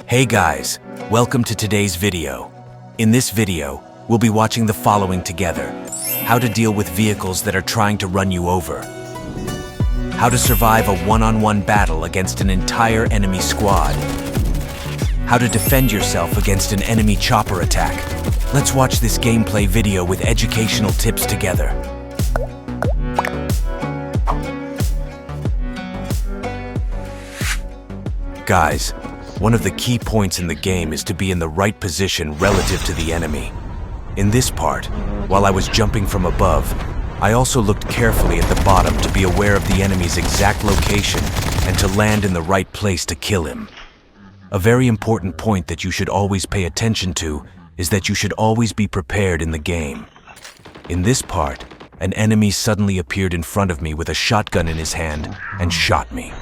Hey guys, welcome to today's video. In this video, we'll be watching the following together. How to deal with vehicles that are trying to run you over. How to survive a one-on-one battle against an entire enemy squad. How to defend yourself against an enemy chopper attack. Let's watch this gameplay video with educational tips together. Guys, one of the key points in the game is to be in the right position relative to the enemy. In this part, while I was jumping from above, I also looked carefully at the bottom to be aware of the enemy's exact location and to land in the right place to kill him. A very important point that you should always pay attention to is that you should always be prepared in the game. In this part, an enemy suddenly appeared in front of me with a shotgun in his hand and shot me.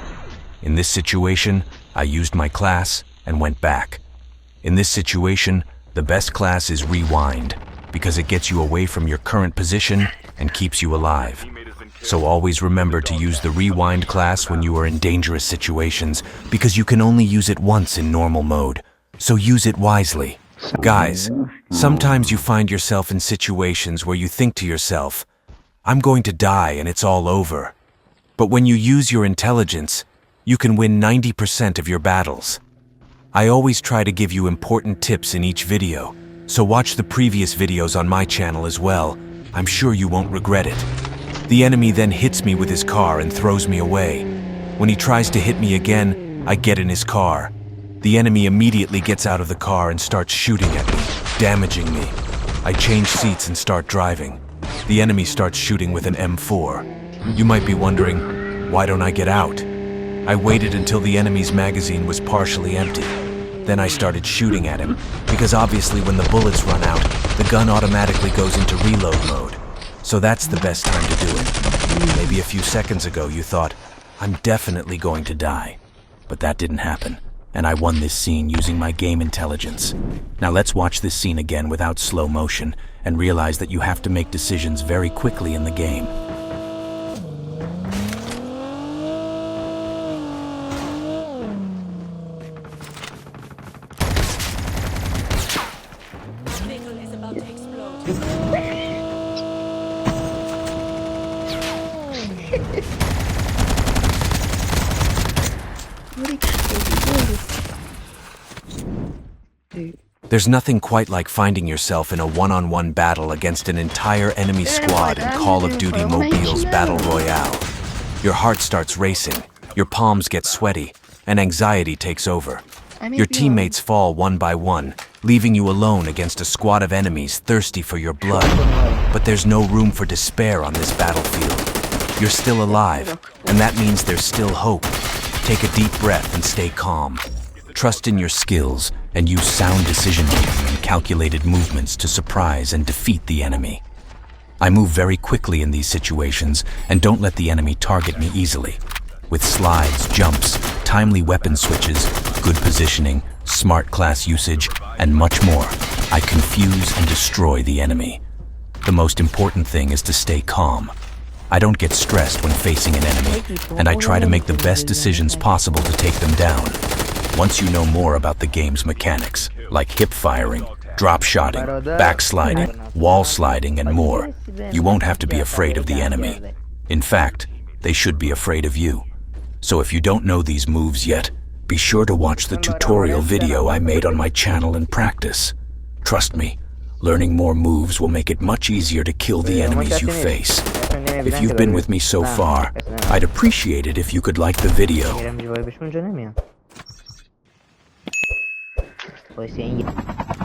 In this situation, I used my class and went back. In this situation, the best class is Rewind, because it gets you away from your current position and keeps you alive. So always remember to use the Rewind class when you are in dangerous situations, because you can only use it once in normal mode, so use it wisely. Guys, sometimes you find yourself in situations where you think to yourself, I'm going to die and it's all over. But when you use your intelligence, you can win 90% of your battles. I always try to give you important tips in each video, so watch the previous videos on my channel as well. I'm sure you won't regret it. The enemy then hits me with his car and throws me away. When he tries to hit me again, I get in his car. The enemy immediately gets out of the car and starts shooting at me, damaging me. I change seats and start driving. The enemy starts shooting with an M4. You might be wondering, why don't I get out? I waited until the enemy's magazine was partially empty. Then I started shooting at him, because obviously when the bullets run out, the gun automatically goes into reload mode. So that's the best time to do it. Maybe a few seconds ago you thought, I'm definitely going to die. But that didn't happen, and I won this scene using my game intelligence. Now let's watch this scene again without slow motion, and realize that you have to make decisions very quickly in the game. There's nothing quite like finding yourself in a one-on-one battle against an entire enemy squad in Call of Duty Mobile's Battle Royale. Your heart starts racing, your palms get sweaty, and anxiety takes over. Your teammates fall one by one, leaving you alone against a squad of enemies thirsty for your blood. But there's no room for despair on this battlefield. You're still alive, and that means there's still hope. Take a deep breath and stay calm. Trust in your skills and use sound decision-making and calculated movements to surprise and defeat the enemy. I move very quickly in these situations and don't let the enemy target me easily. With slides, jumps, timely weapon switches, good positioning, smart class usage, and much more, I confuse and destroy the enemy. The most important thing is to stay calm. I don't get stressed when facing an enemy, and I try to make the best decisions possible to take them down. Once you know more about the game's mechanics, like hip firing, drop shotting, backsliding, wall sliding, and more, you won't have to be afraid of the enemy. In fact, they should be afraid of you. So if you don't know these moves yet, be sure to watch the tutorial video I made on my channel and practice. Trust me, learning more moves will make it much easier to kill the enemies you face. If you've been with me so far, I'd appreciate it if you could like the video.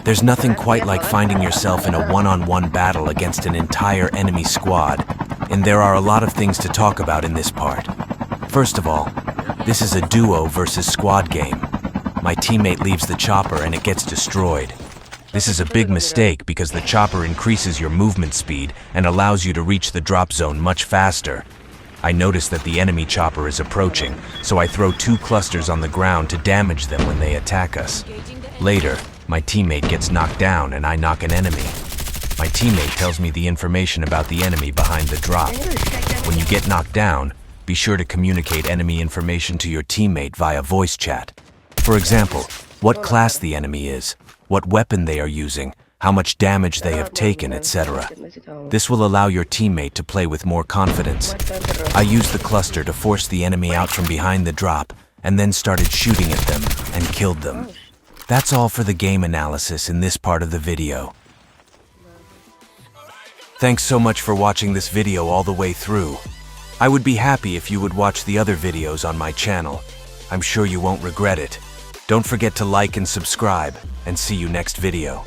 There's nothing quite like finding yourself in a one-on-one battle against an entire enemy squad, and there are a lot of things to talk about in this part. First of all, this is a duo versus squad game. My teammate leaves the chopper and it gets destroyed. This is a big mistake because the chopper increases your movement speed and allows you to reach the drop zone much faster. I notice that the enemy chopper is approaching, so I throw 2 clusters on the ground to damage them when they attack us. Later, my teammate gets knocked down and I knock an enemy. My teammate tells me the information about the enemy behind the drop. When you get knocked down, be sure to communicate enemy information to your teammate via voice chat. For example, what class the enemy is, what weapon they are using, how much damage they have taken, etc. This will allow your teammate to play with more confidence. I used the cluster to force the enemy out from behind the drop, and then started shooting at them and killed them. That's all for the game analysis in this part of the video. Thanks so much for watching this video all the way through. I would be happy if you would watch the other videos on my channel. I'm sure you won't regret it. Don't forget to like and subscribe, and see you next video.